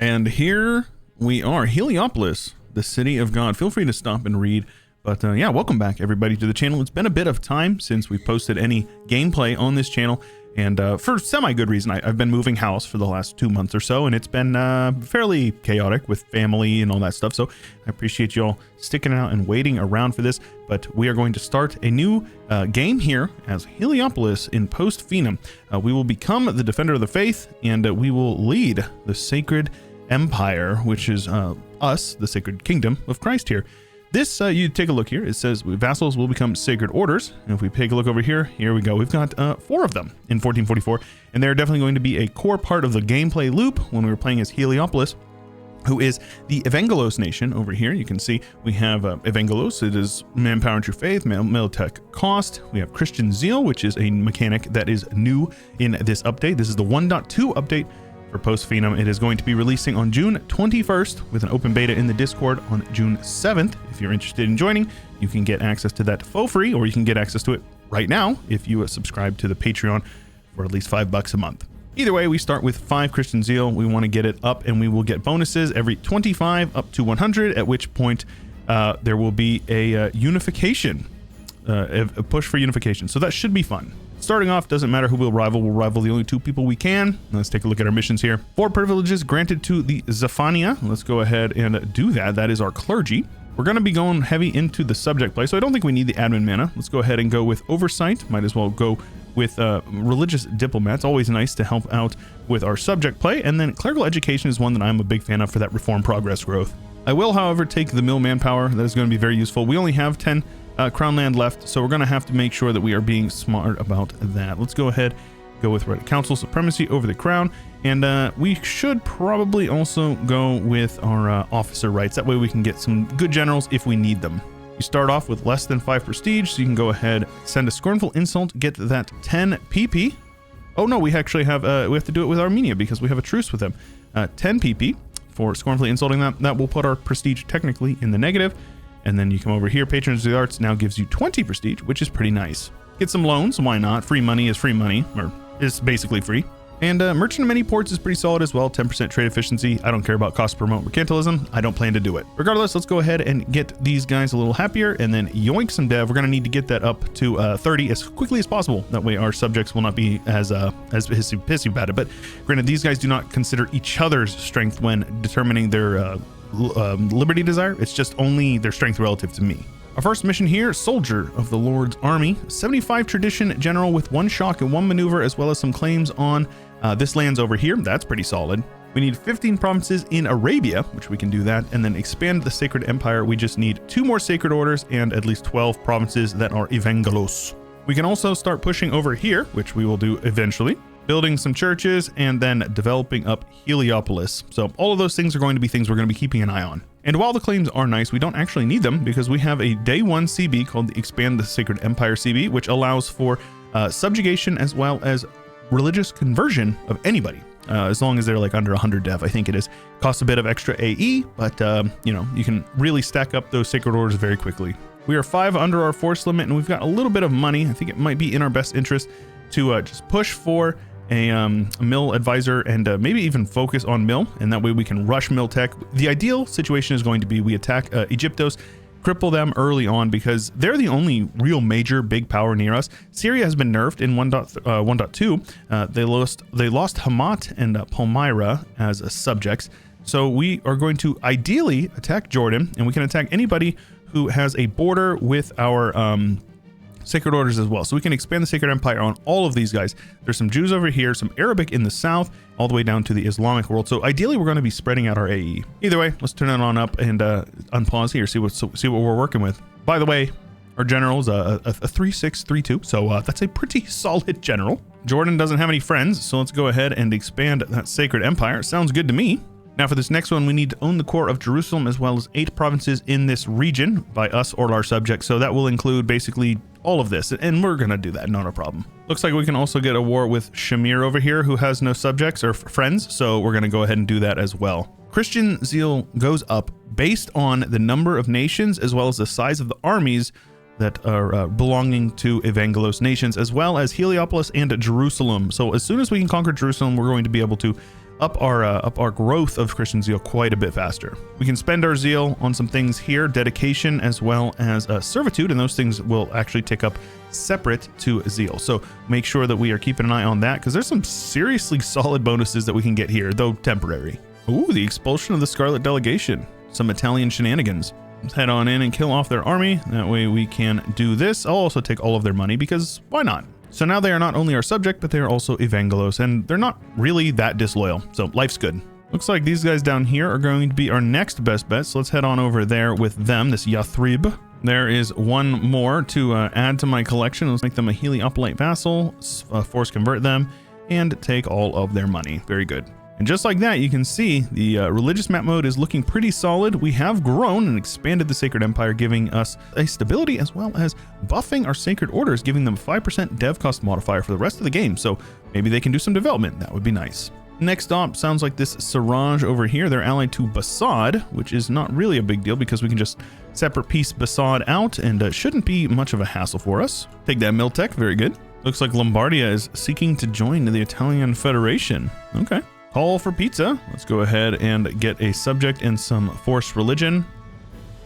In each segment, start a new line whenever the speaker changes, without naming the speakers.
And here we are, Heliopolis, the city of God. Feel free to stop and read. But yeah, welcome back everybody to the channel. It's been a bit of time since we've posted any gameplay on this channel. And for semi-good reason, I've been moving house for the last 2 months or so, and it's been fairly chaotic with family and all that stuff. So I appreciate you all sticking out and waiting around for this. But we are going to start a new game here as Heliopolis in Post Finem. We will become the defender of the faith, and we will lead the sacred empire, which is us, the sacred kingdom of Christ here. This, you take a look here, it says vassals will become sacred orders. And if we take a look over here, here we go. We've got 4 of them in 1444, and they're definitely going to be a core part of the gameplay loop when we were playing as Heliopolis, who is the Evangelos nation over here. You can see we have Evangelos. It is manpower and true faith, militech cost. We have Christian zeal, which is a mechanic that is new in this update. This is the 1.2 update for Post Finem. It is going to be releasing on June 21st with an open beta in the Discord on June 7th. If you're interested in joining, you can get access to that for free, or you can get access to it right now if you subscribe to the Patreon for at least $5 a month. Either way, we start with 5 Christian zeal. We want to get it up, and we will get bonuses every 25 up to 100, at which point there will be a unification, a push for unification. So that should be fun. Starting off, doesn't matter who we'll rival the only 2 people we can. Let's take a look at our missions here. 4 privileges granted to the Zephania. Let's go ahead and do that. That is our clergy. We're going to be going heavy into the subject play, so I don't think we need the admin mana. Let's go ahead and go with oversight. Might as well go with religious diplomats. Always nice to help out with our subject play. And then clerical education is one that I'm a big fan of for that reform progress growth. I will, however, take the mill manpower. That is going to be very useful. We only have 10 crown land left, so we're going to have to make sure that we are being smart about that. Let's go ahead, go with council supremacy over the crown, and we should probably also go with our officer rights. That way we can get some good generals if we need them. You start off with less than 5 prestige, so you can go ahead, send a scornful insult, get that 10 PP. Oh no, we actually have we have to do it with Armenia because we have a truce with them. 10 PP for scornfully insulting them. That will put our prestige technically in the negative. And then you come over here, Patrons of the Arts now gives you 20 prestige, which is pretty nice. Get some loans, why not? Free money is free money, or is basically free. And Merchant of Many Ports is pretty solid as well, 10% trade efficiency. I don't care about cost per promote mercantilism. I don't plan to do it. Regardless, let's go ahead and get these guys a little happier, and then yoink some dev. We're going to need to get that up to 30 as quickly as possible. That way our subjects will not be as pissy about it. But granted, these guys do not consider each other's strength when determining their liberty desire. It's just only their strength relative to me. Our first mission here, Soldier of the Lord's Army, 75 tradition general with 1 shock and 1 maneuver, as well as some claims on this lands over here. That's pretty solid. We need 15 provinces in Arabia, which we can do that, and then expand the Sacred Empire. We just need 2 more Sacred Orders and at least 12 provinces that are Evangelos. We can also start pushing over here, which we will do eventually, building some churches, and then developing up Heliopolis. So all of those things are going to be things we're going to be keeping an eye on. And while the claims are nice, we don't actually need them because we have a day 1 CB called the Expand the Sacred Empire CB, which allows for subjugation as well as religious conversion of anybody, as long as they're like under 100 dev, I think it is. Costs a bit of extra AE, but you know, you can really stack up those sacred orders very quickly. We are 5 under our force limit, and we've got a little bit of money. I think it might be in our best interest to just push for a mill advisor and maybe even focus on mill, and that way we can rush mill tech. The ideal situation is going to be we attack Egyptos, cripple them early on because they're the only real major big power near us. Syria has been nerfed in 1.2. They lost Hamat and Palmyra as subjects, so we are going to ideally attack Jordan, and we can attack anybody who has a border with our Sacred Orders as well. So we can expand the Sacred Empire on all of these guys. There's some Jews over here, some Arabic in the south, all the way down to the Islamic world. So ideally, we're going to be spreading out our AE. Either way, let's turn it on up and unpause here, see what we're working with. By the way, our general's a 3-6-3-2, so that's a pretty solid general. Jordan doesn't have any friends, so let's go ahead and expand that Sacred Empire. Sounds good to me. Now for this next one, we need to own the core of Jerusalem as well as 8 provinces in this region by us or our subjects. So that will include basically all of this, and we're going to do that, not a problem. Looks like we can also get a war with Shamir over here, who has no subjects or friends, so we're going to go ahead and do that as well. Christian zeal goes up based on the number of nations as well as the size of the armies that are belonging to Evangelos nations, as well as Heliopolis and Jerusalem. So as soon as we can conquer Jerusalem, we're going to be able to up our growth of Christian zeal quite a bit faster. We can spend our zeal on some things here, dedication as well as servitude, and those things will actually tick up separate to zeal. So make sure that we are keeping an eye on that, because there's some seriously solid bonuses that we can get here, though temporary. Ooh, the expulsion of the Scarlet Delegation. Some Italian shenanigans. Let's head on in and kill off their army. That way we can do this. I'll also take all of their money, because why not? So now they are not only our subject, but they are also Evangelos, and they're not really that disloyal. So life's good. Looks like these guys down here are going to be our next best bet. So let's head on over there with them, this Yathrib. There is one more to add to my collection. Let's make them a Heliopolite vassal, force convert them, and take all of their money. Very good. And just like that, you can see the religious map mode is looking pretty solid. We have grown and expanded the Sacred Empire, giving us a stability as well as buffing our Sacred Orders, giving them a 5% dev cost modifier for the rest of the game. So maybe they can do some development. That would be nice. Next up, sounds like this Siraj over here. They're allied to Basad, which is not really a big deal because we can just separate piece Basad out, and shouldn't be much of a hassle for us. Take that Miltech. Very good. Looks like Lombardia is seeking to join the Italian Federation. Okay. Call for pizza. Let's go ahead and get a subject and some forced religion.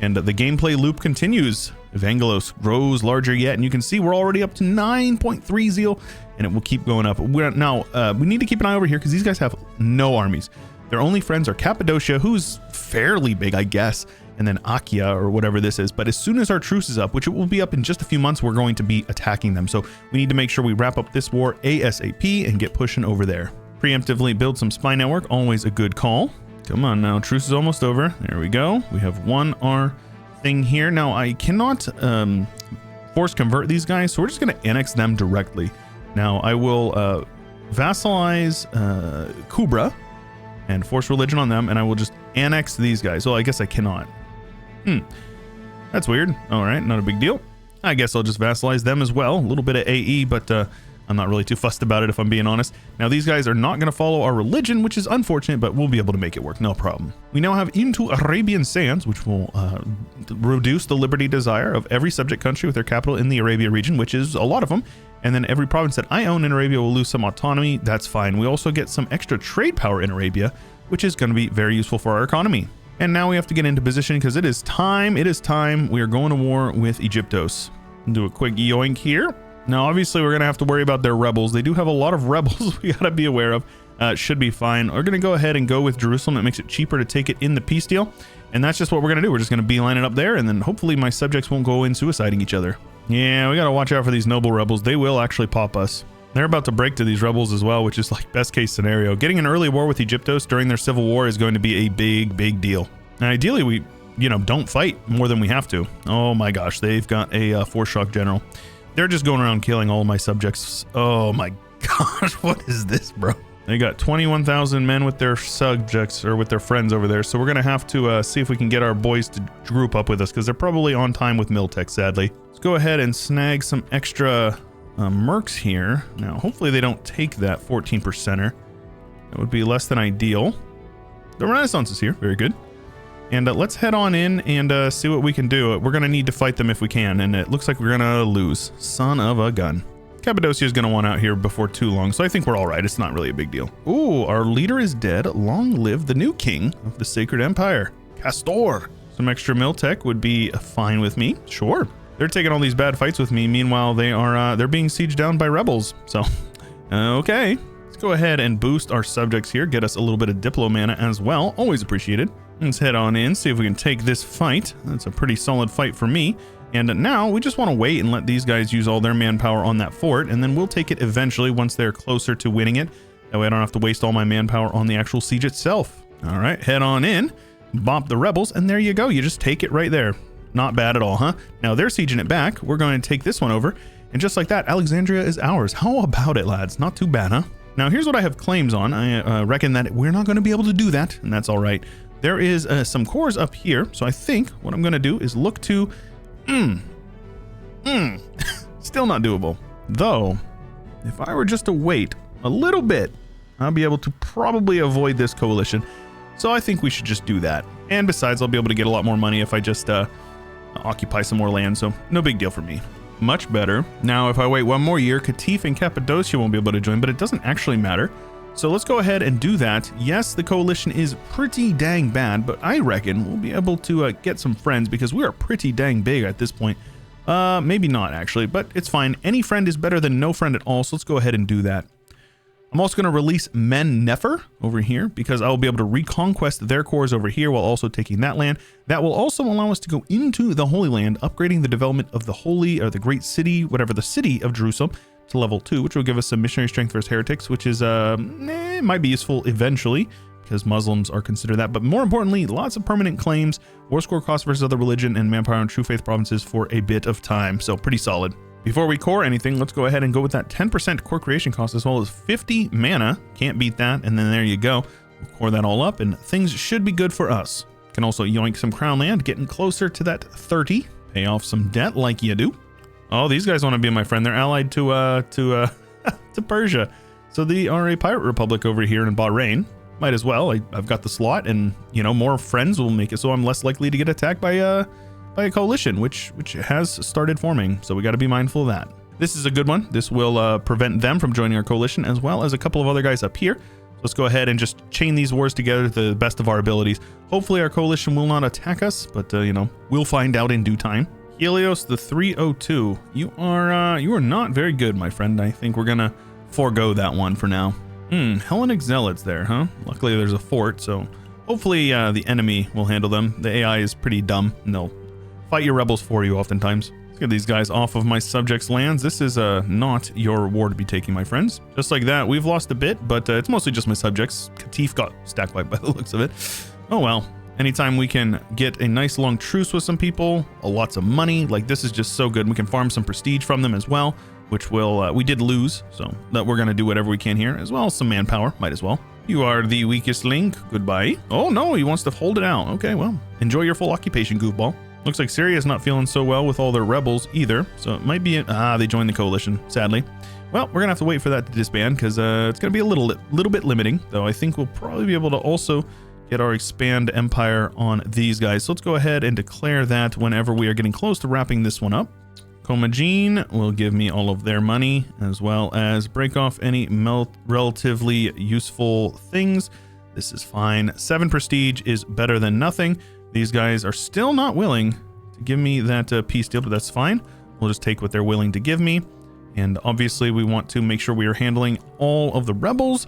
And the gameplay loop continues. Evangelos grows larger yet, and you can see we're already up to 9.3 zeal, and it will keep going up. We need to keep an eye over here because these guys have no armies. Their only friends are Cappadocia, who's fairly big, I guess, and then Achaia or whatever this is. But as soon as our truce is up, which it will be up in just a few months, we're going to be attacking them. So we need to make sure we wrap up this war ASAP and get pushing over there. Preemptively build some spy network, always a good call. Come on now, truce is almost over. There we go. We have one R thing here. Now I cannot force convert these guys, so we're just going to annex them directly. Now I will vassalize Kubra and force religion on them, and I will just annex these guys. Well, I guess I cannot. That's weird. All right, not a big deal. I guess I'll just vassalize them as well. A little bit of AE, but I'm not really too fussed about it, if I'm being honest. Now, these guys are not going to follow our religion, which is unfortunate, but we'll be able to make it work. No problem. We now have into Arabian Sands, which will reduce the liberty desire of every subject country with their capital in the Arabia region, which is a lot of them. And then every province that I own in Arabia will lose some autonomy. That's fine. We also get some extra trade power in Arabia, which is going to be very useful for our economy. And now we have to get into position because it is time. It is time. We are going to war with Egyptos. Do a quick yoink here. Now, obviously, we're going to have to worry about their rebels. They do have a lot of rebels we got to be aware of. Should be fine. We're going to go ahead and go with Jerusalem. It makes it cheaper to take it in the peace deal. And that's just what we're going to do. We're just going to beeline it up there, and then hopefully my subjects won't go in suiciding each other. Yeah, we got to watch out for these noble rebels. They will actually pop us. They're about to break to these rebels as well, which is like best case scenario. Getting an early war with Egyptos during their civil war is going to be a big deal. And ideally, we, don't fight more than we have to. Oh my gosh, they've got a force shock general. They're just going around killing all my subjects. Oh my gosh, what is this, bro? They got 21,000 men with their subjects, or with their friends over there. So we're going to have to see if we can get our boys to group up with us, because they're probably on time with Miltech, sadly. Let's go ahead and snag some extra mercs here. Now, hopefully they don't take that 14%er. That would be less than ideal. The Renaissance is here. Very good. And let's head on in and see what we can do. We're going to need to fight them if we can, and it looks like we're going to lose. Son of a gun. Cappadocia is going to want out here before too long, so I think we're all right. It's not really a big deal. Ooh, our leader is dead. Long live the new king of the Sacred Empire, Castor. Some extra Miltech would be fine with me. Sure. They're taking all these bad fights with me. Meanwhile, they're being sieged down by rebels. So, okay. Let's go ahead and boost our subjects here. Get us a little bit of Diplo mana as well. Always appreciated. Let's head on in, see if we can take this fight. That's a pretty solid fight for me. And now we just want to wait and let these guys use all their manpower on that fort, and then we'll take it eventually once they're closer to winning it. That way I don't have to waste all my manpower on the actual siege itself. All right, head on in, bop the rebels, and there you go. You just take it right there. Not bad at all, huh? Now they're sieging it back. We're going to take this one over, and just like that, Alexandria is ours. How about it, lads? Not too bad, huh? Now here's what I have claims on. I reckon that we're not going to be able to do that, and that's all right. There is some cores up here, so I think what I'm going to do is look to... Still not doable. Though, if I were just to wait a little bit, I'll be able to probably avoid this coalition. So I think we should just do that. And besides, I'll be able to get a lot more money if I just occupy some more land, so no big deal for me. Much better. Now, if I wait one more year, Qatif and Cappadocia won't be able to join, but it doesn't actually matter. So let's go ahead and do that. Yes, the coalition is pretty dang bad, but I reckon we'll be able to get some friends because we are pretty dang big at this point. Maybe not actually, but it's fine. Any friend is better than no friend at all, so let's go ahead and do that. I'm also going to release Men Nefer over here because I will be able to reconquest their cores over here while also taking that land. That will also allow us to go into the Holy Land, upgrading the development of the Holy or the Great City, whatever, the City of Jerusalem to level 2, which will give us some missionary strength versus heretics, which is, might be useful eventually because Muslims are considered that. But more importantly, lots of permanent claims, war score cost versus other religion, and manpower and true faith provinces for a bit of time. So pretty solid. Before we core anything, let's go ahead and go with that 10% core creation cost as well as 50 mana. Can't beat that. And then there you go. We'll core that all up and things should be good for us. Can also yoink some crown land, getting closer to that 30. Pay off some debt like you do. Oh, these guys want to be my friend. They're allied to to Persia. So they are a pirate republic over here in Bahrain. Might as well. I've got the slot and, you know, more friends will make it so I'm less likely to get attacked by a coalition, which has started forming, so we got to be mindful of that. This is a good one. This will prevent them from joining our coalition, as well as a couple of other guys up here. So let's go ahead and just chain these wars together to the best of our abilities. Hopefully our coalition will not attack us, but you know, we'll find out in due time. Helios the 302, you are not very good, my friend. I think we're gonna forego that one for now. Hellenic zealots there, huh? Luckily there's a fort, so hopefully the enemy will handle them. The AI is pretty dumb, and they'll fight your rebels for you oftentimes. Let's get these guys off of my subjects' lands. This is not your war to be taking, my friends. Just like that, we've lost a bit, but it's mostly just my subjects. Katif got stack wiped by the looks of it. Oh well. Anytime we can get a nice long truce with some people, lots of money, like this is just so good. We can farm some prestige from them as well, which will, we did lose, so that we're going to do whatever we can here, as well as some manpower, might as well. You are the weakest link. Goodbye. Oh no, he wants to hold it out. Okay, well, enjoy your full occupation, goofball. Looks like Syria's not feeling so well with all their rebels either, so it might be they joined the coalition, sadly. Well, we're gonna have to wait for that to disband because it's gonna be a little bit limiting, though I think we'll probably be able to also get our expand empire on these guys. So let's go ahead and declare that whenever we are getting close to wrapping this one up. Commagene will give me all of their money, as well as break off any relatively useful things. This is fine. 7 prestige is better than nothing. These guys are still not willing to give me that peace deal, but that's fine. We'll just take what they're willing to give me. And obviously we want to make sure we are handling all of the rebels.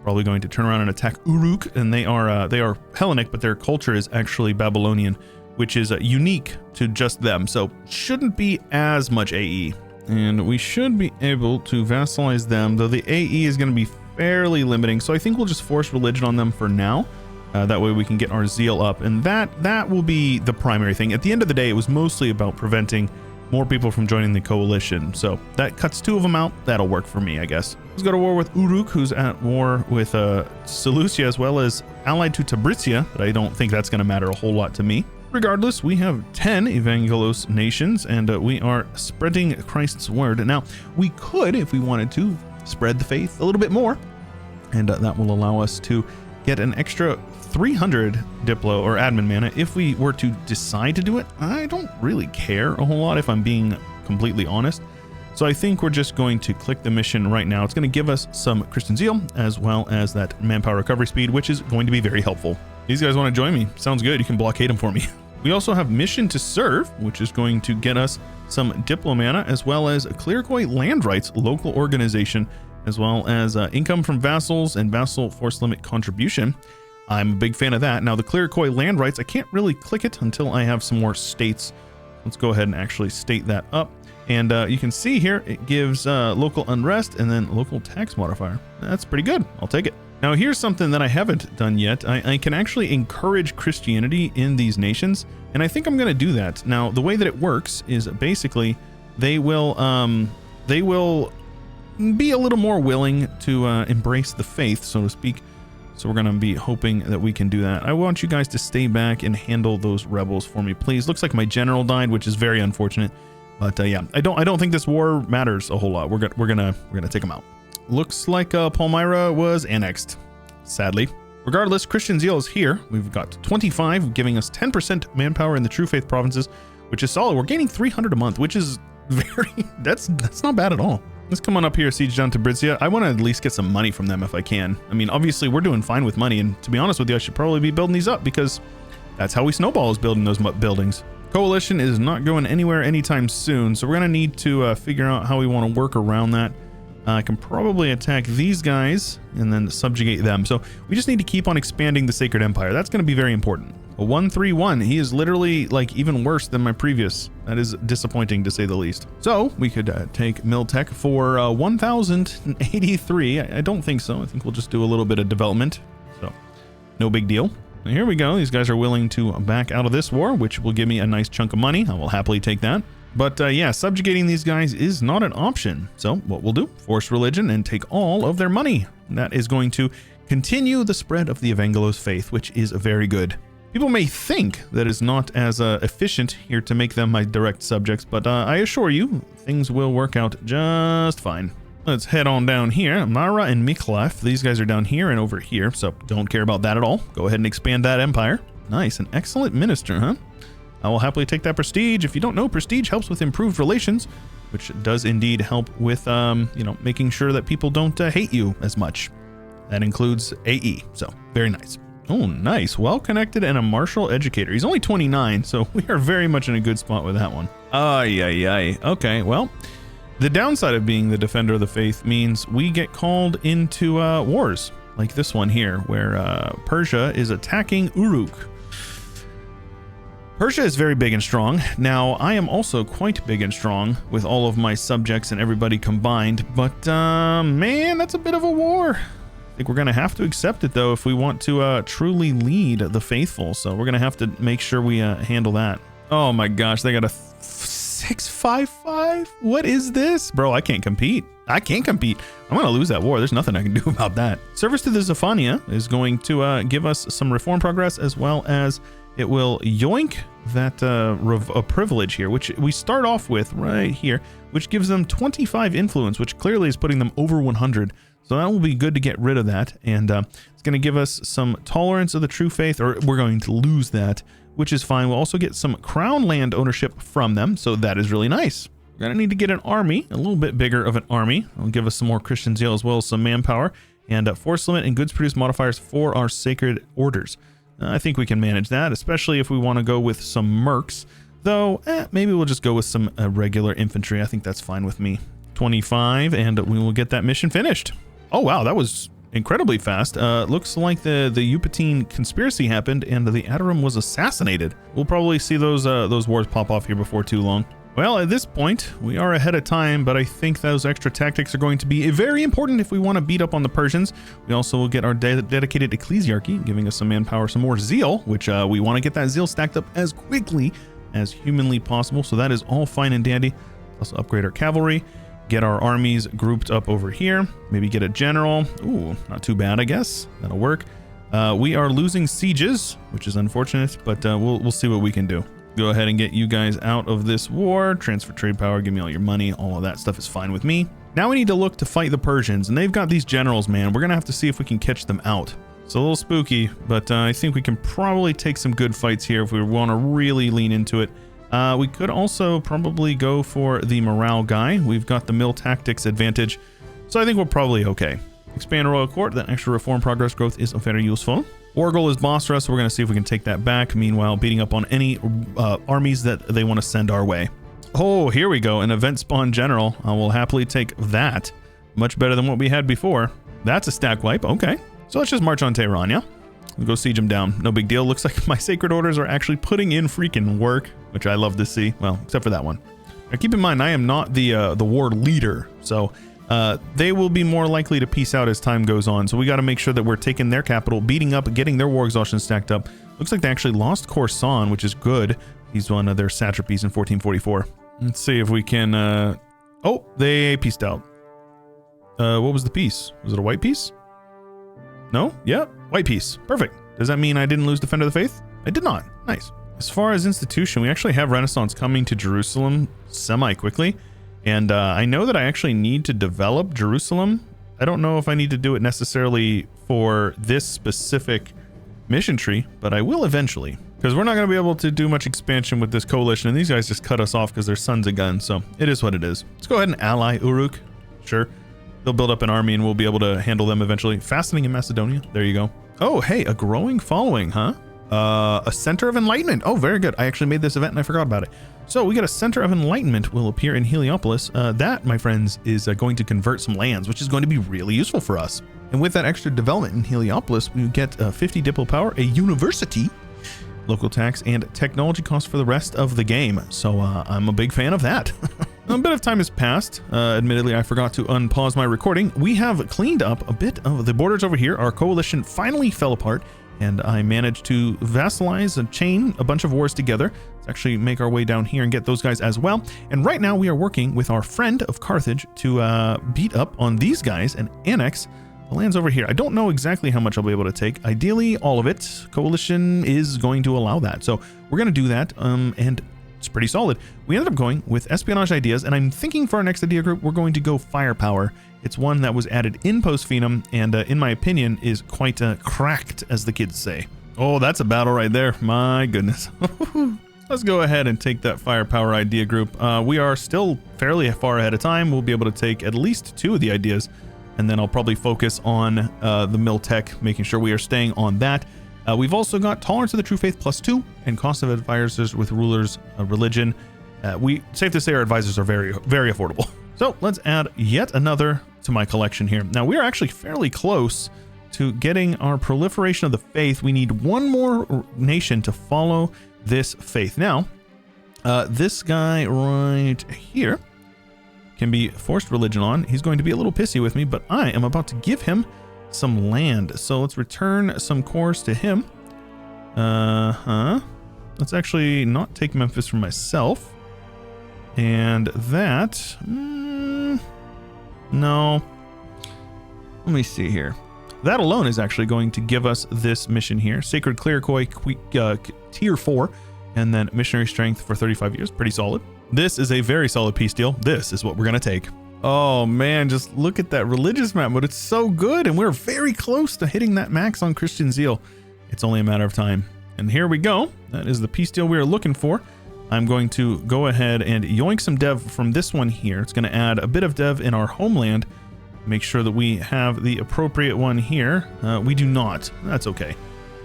Probably going to turn around and attack Uruk, and they are Hellenic, but their culture is actually Babylonian, which is unique to just them. So shouldn't be as much AE. And we should be able to vassalize them, though the AE is going to be fairly limiting. So I think we'll just force religion on them for now. That way we can get our zeal up, and that will be the primary thing. At the end of the day, it was mostly about preventing more people from joining the coalition. So that cuts 2 of them out. That'll work for me, I guess. Let's go to war with Uruk, who's at war with Seleucia, as well as allied to Tabritia, but I don't think that's going to matter a whole lot to me. Regardless, we have 10 Evangelos nations, and we are spreading Christ's word. Now, we could, if we wanted to, spread the faith a little bit more, and that will allow us to get an extra 300 Diplo or admin mana if we were to decide to do it. I don't really care a whole lot, if I'm being completely honest. So I think we're just going to click the mission right now. It's going to give us some Christian zeal as well as that manpower recovery speed, which is going to be very helpful. These guys want to join me. Sounds good. You can blockade them for me. We also have mission to serve, which is going to get us some Diplo mana as well as a Clericoi land rights local organization, as well as income from vassals and vassal force limit contribution. I'm a big fan of that. Now the Clericoi land rights, I can't really click it until I have some more states. Let's go ahead and actually state that up. And you can see here, it gives local unrest and then local tax modifier. That's pretty good. I'll take it. Now here's something that I haven't done yet. I can actually encourage Christianity in these nations, and I think I'm going to do that. Now the way that it works is basically they will be a little more willing to embrace the faith, so to speak. So we're going to be hoping that we can do that. I want you guys to stay back and handle those rebels for me, please. Looks like my general died, which is very unfortunate. But yeah, I don't think this war matters a whole lot. We're gonna take them out. Looks like Palmyra was annexed, sadly. Regardless, Christian zeal is here. We've got 25, giving us 10% manpower in the True Faith provinces, which is solid. We're gaining 300 a month, which is that's not bad at all. Let's come on up here, siege down Tibrizia. I want to at least get some money from them if I can. I mean, obviously we're doing fine with money, and to be honest with you, I should probably be building these up because that's how we snowball, is building those buildings. Coalition is not going anywhere anytime soon, so we're going to need to figure out how we want to work around that. I can probably attack these guys and then subjugate them. So we just need to keep on expanding the Sacred Empire. That's going to be very important. A 131, he is literally like even worse than my previous. That is disappointing to say the least. So we could take Miltech for 1,083. I don't think so. I think we'll just do a little bit of development. So no big deal. And here we go. These guys are willing to back out of this war, which will give me a nice chunk of money. I will happily take that. But yeah, subjugating these guys is not an option. So what we'll do, force religion and take all of their money. That is going to continue the spread of the Evangelos faith, which is very good. People may think that it's not as efficient here to make them my direct subjects, but I assure you, things will work out just fine. Let's head on down here. Mara and Miklev, these guys are down here and over here, so don't care about that at all. Go ahead and expand that empire. Nice, an excellent minister, huh? I will happily take that prestige. If you don't know, prestige helps with improved relations, which does indeed help with, you know, making sure that people don't hate you as much. That includes AE, so very nice. Oh, nice. Well-connected and a martial educator. He's only 29, so we are very much in a good spot with that one. Ay. Okay, well, the downside of being the defender of the faith means we get called into wars, like this one here, where Persia is attacking Uruk. Persia is very big and strong. Now, I am also quite big and strong with all of my subjects and everybody combined, but man, that's a bit of a war. I think we're going to have to accept it, though, if we want to truly lead the faithful. So we're going to have to make sure we handle that. Oh my gosh, they got a 655. What is this? Bro, I can't compete. I can't compete. I'm going to lose that war. There's nothing I can do about that. Service to the Zephania is going to give us some reform progress, as well as it will yoink that a privilege here, which we start off with right here, which gives them 25 influence, which clearly is putting them over 100. So that will be good to get rid of that, and it's going to give us some tolerance of the true faith, or we're going to lose that, which is fine. We'll also get some crown land ownership from them, so that is really nice. We're going to need to get an army, a little bit bigger of an army. It'll give us some more Christian zeal as well as some manpower, and force limit and goods produced modifiers for our sacred orders. I think we can manage that, especially if we want to go with some mercs, though maybe we'll just go with some regular infantry. I think that's fine with me. 25, and we will get that mission finished. Oh wow, that was incredibly fast. Looks like the Yucatine conspiracy happened and the Adoram was assassinated. We'll probably see those wars pop off here before too long. Well, at this point, we are ahead of time, but I think those extra tactics are going to be very important if we want to beat up on the Persians. We also will get our dedicated ecclesiarchy, giving us some manpower, some more zeal, which we want to get that zeal stacked up as quickly as humanly possible. So that is all fine and dandy. Also upgrade our cavalry. Get our armies grouped up over here. Maybe get a general. Ooh, not too bad, I guess. That'll work. We are losing sieges, which is unfortunate, but we'll see what we can do. Go ahead and get you guys out of this war. Transfer trade power, give me all your money. All of that stuff is fine with me. Now we need to look to fight the Persians, and they've got these generals, man. We're gonna have to see if we can catch them out. It's a little spooky, but I think we can probably take some good fights here if we want to really lean into it. We could also probably go for the morale guy. We've got the mill tactics advantage, so I think we're probably okay. Expand Royal Court, that extra reform progress growth is very useful. Orgel is boss for us, so we're going to see if we can take that back. Meanwhile, beating up on any armies that they want to send our way. Oh, here we go, an event spawn general. I will happily take that. Much better than what we had before. That's a stack wipe, okay. So let's just march on Tehran, yeah? We'll go siege them down. No big deal. Looks like my sacred orders are actually putting in freaking work, which I love to see. Well, except for that one. Now keep in mind, I am not the war leader, so they will be more likely to peace out as time goes on. So we got to make sure that we're taking their capital, beating up, getting their war exhaustion stacked up. Looks like they actually lost Khorasan, which is good. He's one of their satrapies in 1444. Let's see if we can... Oh, they peaced out. What was the peace? Was it a white peace? No? Yeah, white peace. Perfect. Does that mean I didn't lose Defender of the Faith? I did not. Nice. As far as institution, we actually have Renaissance coming to Jerusalem semi-quickly. And I know that I actually need to develop Jerusalem. I don't know if I need to do it necessarily for this specific mission tree, but I will eventually. Because we're not going to be able to do much expansion with this coalition, and these guys just cut us off because they're sons of guns, so it is what it is. Let's go ahead and ally Uruk. Sure. They'll build up an army and we'll be able to handle them eventually. Fastening in Macedonia. There you go. Oh, hey, a growing following, huh? A center of enlightenment. Oh, very good. I actually made this event and I forgot about it. So we got a center of enlightenment will appear in Heliopolis. That, my friends, is going to convert some lands, which is going to be really useful for us. And with that extra development in Heliopolis, we get 50 diplo power, a university, local tax, and technology costs for the rest of the game. So I'm a big fan of that. A bit of time has passed. Admittedly, I forgot to unpause my recording. We have cleaned up a bit of the borders over here. Our coalition finally fell apart, and I managed to vassalize and chain a bunch of wars together. Let's actually make our way down here and get those guys as well. And right now we are working with our friend of Carthage to beat up on these guys and annex the lands over here. I don't know exactly how much I'll be able to take. Ideally, all of it. Coalition is going to allow that. So we're going to do that, and it's pretty solid. We ended up going with espionage ideas, and I'm thinking for our next idea group, we're going to go firepower. It's one that was added in Post Finem, and in my opinion, is quite cracked, as the kids say. Oh, that's a battle right there. My goodness. Let's go ahead and take that firepower idea group. We are still fairly far ahead of time. We'll be able to take at least 2 of the ideas, and then I'll probably focus on the mill tech, making sure we are staying on that. We've also got tolerance of the true faith +2 and cost of advisors with rulers religion. Safe to say our advisors are very, very affordable. So let's add yet another to my collection here. Now we are actually fairly close to getting our proliferation of the faith. We need one more nation to follow this faith. Now, this guy right here can be forced religion on. He's going to be a little pissy with me, but I am about to give him some land. So let's return some cores to him. Let's actually not take Memphis for myself. And that, no. Let me see here. That alone is actually going to give us this mission here. Sacred Clericoi, tier 4, and then missionary strength for 35 years. Pretty solid. This is a very solid peace deal. This is what we're going to take. Oh man, just look at that religious map mode. It's so good, and we're very close to hitting that max on Christian zeal. It's only a matter of time. And here we go. That is the peace deal we are looking for. I'm going to go ahead and yoink some dev from this one here. It's going to add a bit of dev in our homeland. Make sure that we have the appropriate one here. We do not. That's okay.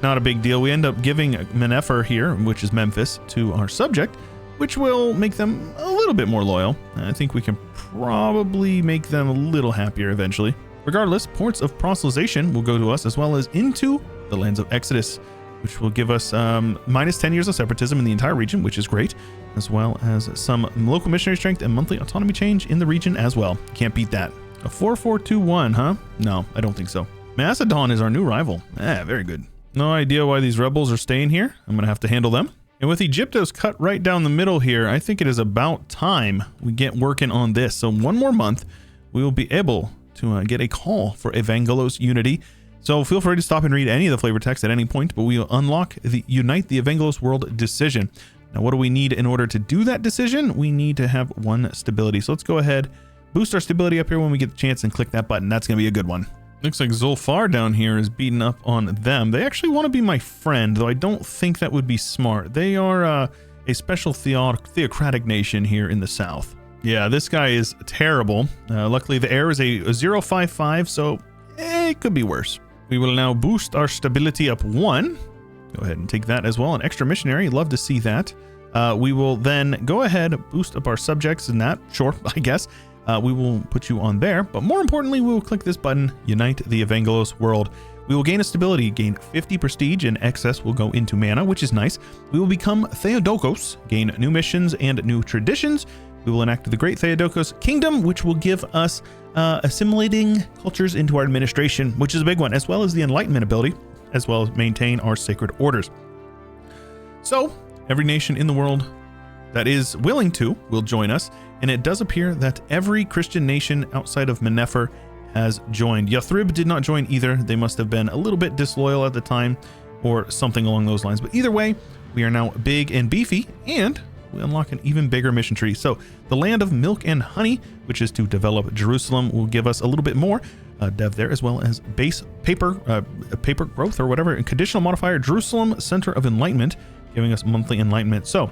Not a big deal. We end up giving Menefer here, which is Memphis, to our subject, which will make them a little bit more loyal. I think we can probably make them a little happier eventually. Regardless, ports of proselytization will go to us, as well as into the lands of Exodus, which will give us minus 10 years of separatism in the entire region, which is great, as well as some local missionary strength and monthly autonomy change in the region as well. Can't beat that. A 4421, huh? No, I don't think so. Macedon is our new rival. Very good. No idea why these rebels are staying here. I'm gonna have to handle them. And with Egyptos cut right down the middle here, I think it is about time we get working on this. So one more month, we will be able to get a call for Evangelos unity. So feel free to stop and read any of the flavor text at any point, but we will unlock the Unite the Evangelos World decision. Now, what do we need in order to do that decision? We need to have 1 stability. So let's go ahead, boost our stability up here when we get the chance and click that button. That's going to be a good one. Looks like Zulfar down here is beating up on them. They actually want to be my friend, though I don't think that would be smart. They are a special theocratic nation here in the south. Yeah, this guy is terrible. Luckily, the air is a 055, so it could be worse. We will now boost our stability up 1. Go ahead and take that as well. An extra missionary. Love to see that. We will then go ahead, boost up our subjects in that. Sure, I guess. We will put you on there. But more importantly, we will click this button, Unite the Evangelos World. We will gain a stability, gain 50 prestige, and excess will go into mana, which is nice. We will become Theodokos, gain new missions and new traditions. We will enact the Great Theodokos Kingdom, which will give us assimilating cultures into our administration, which is a big one, as well as the Enlightenment ability, as well as maintain our sacred orders. So every nation in the world that is willing to will join us, and it does appear that every Christian nation outside of Menefer has joined. Yathrib did not join either. They must have been a little bit disloyal at the time or something along those lines. But either way, we are now big and beefy, and we unlock an even bigger mission tree. So the land of milk and honey, which is to develop Jerusalem, will give us a little bit more dev there, as well as base paper growth or whatever, and conditional modifier Jerusalem Center of Enlightenment, giving us monthly enlightenment. So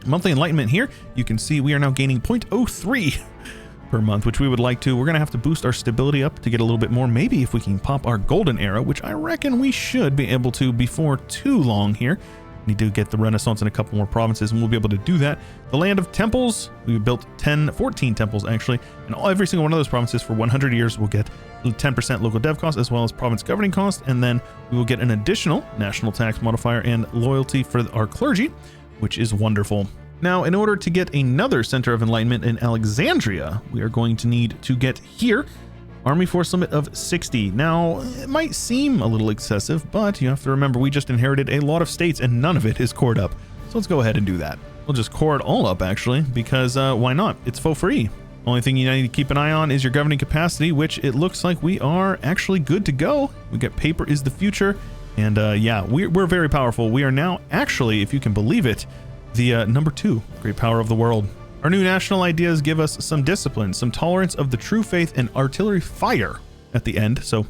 monthly enlightenment here, you can see we are now gaining 0.03 per month, which we would like to. We're going to have to boost our stability up to get a little bit more. Maybe if we can pop our golden era, which I reckon we should be able to before too long here. Need to get the Renaissance in a couple more provinces, and we'll be able to do that. The land of temples, we built 14 temples actually, and every single one of those provinces for 100 years will get 10% local dev cost as well as province governing cost, and then we will get an additional national tax modifier and loyalty for our clergy, which is wonderful. Now, in order to get another center of enlightenment in Alexandria, we are going to need to get here Army force limit of 60. Now, it might seem a little excessive, but you have to remember we just inherited a lot of states and none of it is cored up. So let's go ahead and do that. We'll just core it all up actually, because why not? It's for free. Only thing you need to keep an eye on is your governing capacity, which it looks like we are actually good to go. We get paper is the future. And yeah, we're very powerful. We are now actually, if you can believe it, the number 2 great power of the world. Our new national ideas give us some discipline, some tolerance of the true faith, and artillery fire at the end. So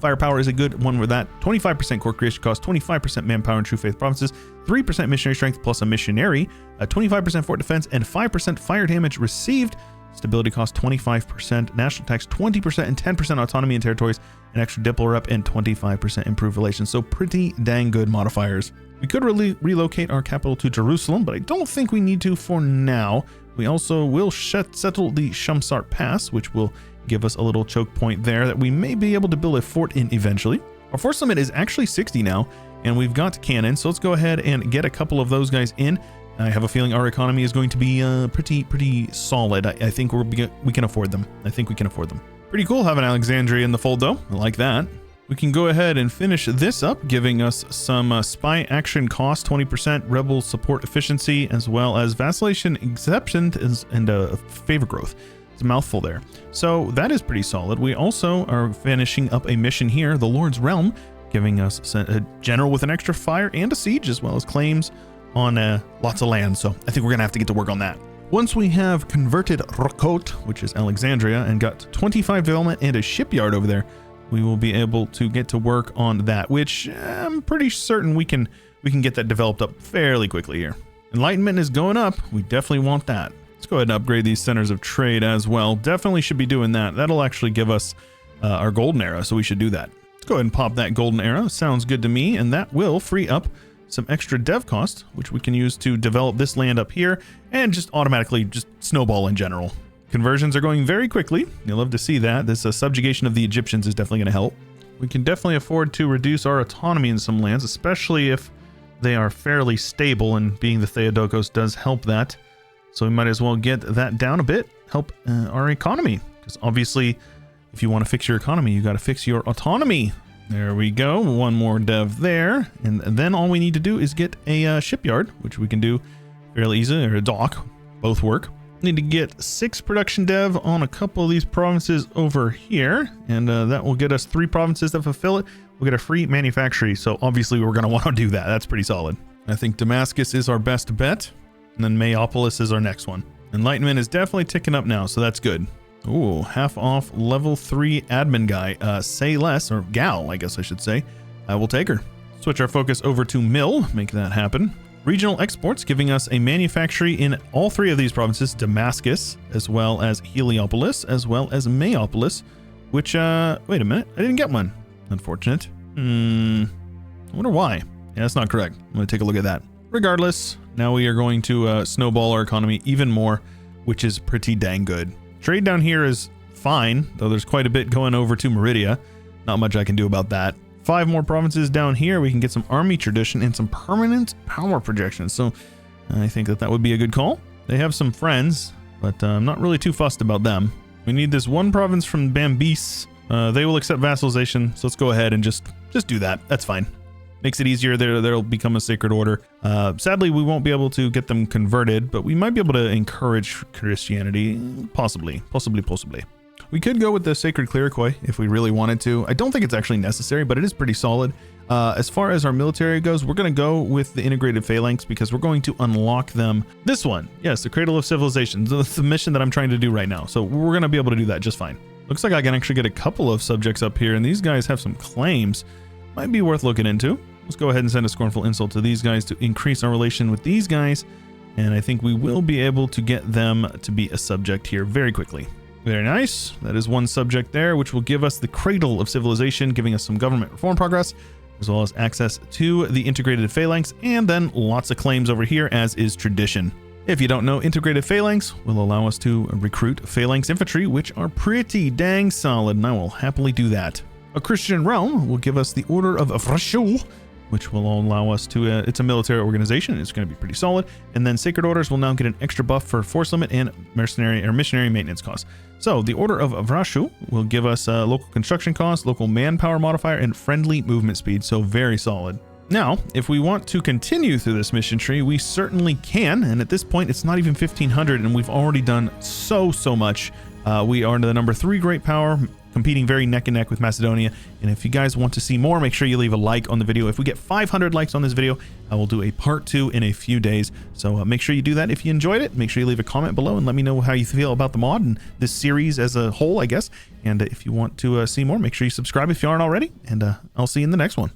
firepower is a good one with that. 25% core creation cost, 25% manpower in true faith provinces, 3% missionary strength plus a missionary, 25% fort defense, and 5% fire damage received. Stability cost 25%, national tax 20%, and 10% autonomy in territories, an extra diplo rep, and 25% improved relations. So pretty dang good modifiers. We could really relocate our capital to Jerusalem, but I don't think we need to for now. We also will settle the Shamsart Pass, which will give us a little choke point there that we may be able to build a fort in eventually. Our force limit is actually 60 now, and we've got cannons, so let's go ahead and get a couple of those guys in. I have a feeling our economy is going to be pretty solid. I think we can afford them. I think we can afford them. Pretty cool having Alexandria in the fold though. I like that. We can go ahead and finish this up, giving us some spy action cost, 20%, rebel support efficiency, as well as vacillation exception and favor growth. It's a mouthful there. So that is pretty solid. We also are finishing up a mission here, the Lord's Realm, giving us a general with an extra fire and a siege, as well as claims on lots of land. So I think we're gonna have to get to work on that. Once we have converted Rakot, which is Alexandria, and got 25 development and a shipyard over there, we will be able to get to work on that, which I'm pretty certain we can get that developed up fairly quickly here. Enlightenment is going up. We definitely want that. Let's go ahead and upgrade these centers of trade as well. Definitely should be doing that. That'll actually give us our golden era, so we should do that. Let's go ahead and pop that golden era. Sounds good to me, and that will free up some extra dev cost, which we can use to develop this land up here and just automatically just snowball in general. Conversions are going very quickly. You'll love to see that. This subjugation of the Egyptians is definitely going to help. We can definitely afford to reduce our autonomy in some lands, especially if they are fairly stable, and being the Theodokos does help that. So we might as well get that down a bit, help our economy. Because obviously, if you want to fix your economy, you got to fix your autonomy. There we go. One more dev there. And then all we need to do is get a shipyard, which we can do fairly easily, or a dock. Both work. Need to get 6 production dev on a couple of these provinces over here, and that will get us 3 provinces that fulfill it. We'll get a free manufactory, so obviously we're going to want to do that. That's pretty solid. I think Damascus is our best bet, and then Mayopolis is our next one. Enlightenment is definitely ticking up now, so that's good. Ooh, half off level 3 admin guy. Say less, or gal, I guess I should say. I will take her. Switch our focus over to Mill, make that happen. Regional exports, giving us a manufactory in all 3 of these provinces, Damascus, as well as Heliopolis, as well as Mayopolis, which, wait a minute, I didn't get one. Unfortunate. I wonder why. Yeah, that's not correct. I'm going to take a look at that. Regardless, now we are going to snowball our economy even more, which is pretty dang good. Trade down here is fine, though there's quite a bit going over to Meridia. Not much I can do about that. 5 more provinces down here. We can get some army tradition and some permanent power projections. So I think that would be a good call. They have some friends, but I'm not really too fussed about them. We need this one province from Bambis. They will accept vassalization. So let's go ahead and just do that. That's fine. Makes it easier. They'll become a sacred order. Sadly, we won't be able to get them converted, but we might be able to encourage Christianity. Possibly. We could go with the Sacred Clericoi if we really wanted to. I don't think it's actually necessary, but it is pretty solid. As far as our military goes, we're going to go with the integrated phalanx because we're going to unlock them. This one, yes, the Cradle of Civilization. That's the mission that I'm trying to do right now. So we're going to be able to do that just fine. Looks like I can actually get a couple of subjects up here, and these guys have some claims. Might be worth looking into. Let's go ahead and send a scornful insult to these guys to increase our relation with these guys. And I think we will be able to get them to be a subject here very quickly. Very nice. That is one subject there, which will give us the cradle of civilization, giving us some government reform progress, as well as access to the integrated phalanx, and then lots of claims over here, as is tradition. If you don't know, integrated phalanx will allow us to recruit phalanx infantry, which are pretty dang solid, and I will happily do that. A Christian realm will give us the Order of Chewyshoot, which will allow us to, it's a military organization. It's going to be pretty solid. And then Sacred Orders will now get an extra buff for force limit and mercenary or missionary maintenance costs. So the Order of Chewyshoot will give us local construction costs, local manpower modifier, and friendly movement speed. So very solid. Now, if we want to continue through this mission tree, we certainly can. And at this point, it's not even 1500, and we've already done so much. We are the number 3 great power, competing very neck and neck with Macedonia. And if you guys want to see more, make sure you leave a like on the video. If we get 500 likes on this video, I will do a part 2 in a few days. So make sure you do that. If you enjoyed it, make sure you leave a comment below and let me know how you feel about the mod and this series as a whole, I guess. And if you want to see more, make sure you subscribe if you aren't already. And I'll see you in the next one.